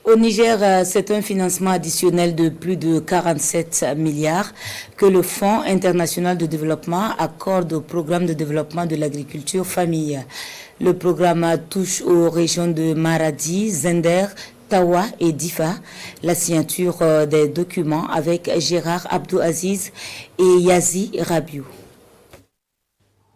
Au Niger, c'est un financement additionnel de plus de 47 milliards que le Fonds international de développement accorde au programme de développement de l'agriculture familiale. Le programme touche aux régions de Maradi, Zender, Tawa et Difa. La signature des documents avec Gérard Abdou Aziz et Yazi Rabiou.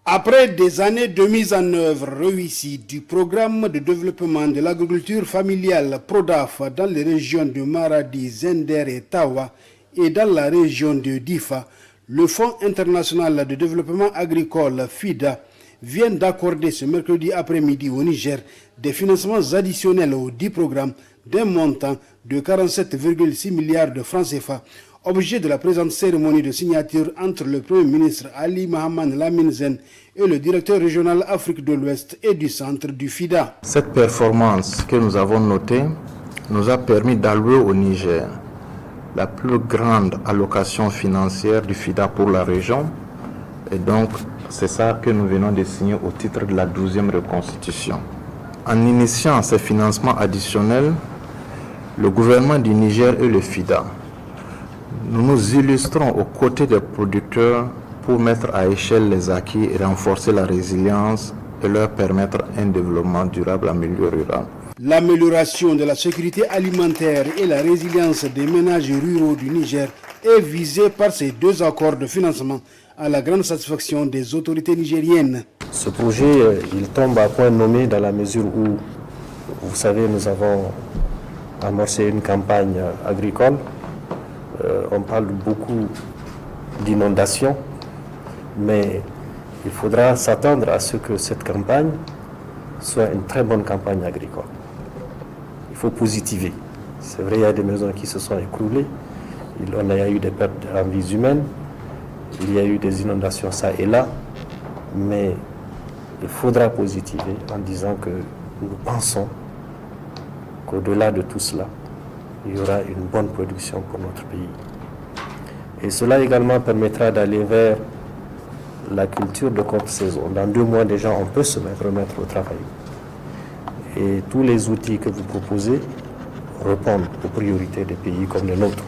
Après des années de mise en œuvre réussie du programme de développement de l'agriculture familiale PRODAF dans les régions de Maradi, Zender et Tawa et dans la région de Difa, le Fonds international de développement agricole FIDA vient d'accorder ce mercredi après-midi au Niger des financements additionnels aux 10 programmes d'un montant de 47,6 milliards de francs CFA. Objet de la présente cérémonie de signature entre le Premier ministre Ali Mohamed Lamine Zen et le directeur régional Afrique de l'Ouest et du centre du FIDA. Cette performance que nous avons notée nous a permis d'allouer au Niger la plus grande allocation financière du FIDA pour la région. Et donc, c'est ça que nous venons de signer au titre de la 12e reconstitution. En initiant ces financements additionnels, le gouvernement du Niger et le FIDA, nous nous illustrons aux côtés des producteurs pour mettre à échelle les acquis et renforcer la résilience et leur permettre un développement durable en milieu rural. L'amélioration de la sécurité alimentaire et la résilience des ménages ruraux du Niger est visée par ces deux accords de financement à la grande satisfaction des autorités nigériennes. Ce projet, il tombe à point nommé dans la mesure où, vous savez, nous avons amorcé une campagne agricole. On parle beaucoup d'inondations, mais il faudra s'attendre à ce que cette campagne soit une très bonne campagne agricole. Il faut positiver. C'est vrai, il y a des maisons qui se sont écroulées, il y a eu des pertes en vies humaines, il y a eu des inondations ça et là, mais il faudra positiver en disant que nous pensons qu'au-delà de tout cela, il y aura une bonne production pour notre pays. Et cela également permettra d'aller vers la culture de courte saison. Dans 2 mois déjà, on peut se remettre au travail. Et tous les outils que vous proposez répondent aux priorités des pays comme le nôtre.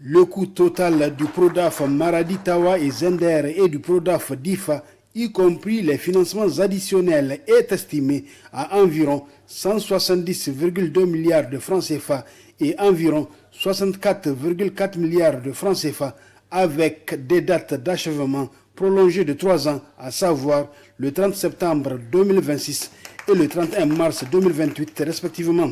Le coût total du PRODAF Maradi, Tawa et Zender et du PRODAF Difa, y compris les financements additionnels, est estimé à environ 170,2 milliards de francs CFA et environ 64,4 milliards de francs CFA avec des dates d'achèvement prolongées de 3 ans, à savoir le 30 septembre 2026 et le 31 mars 2028 respectivement.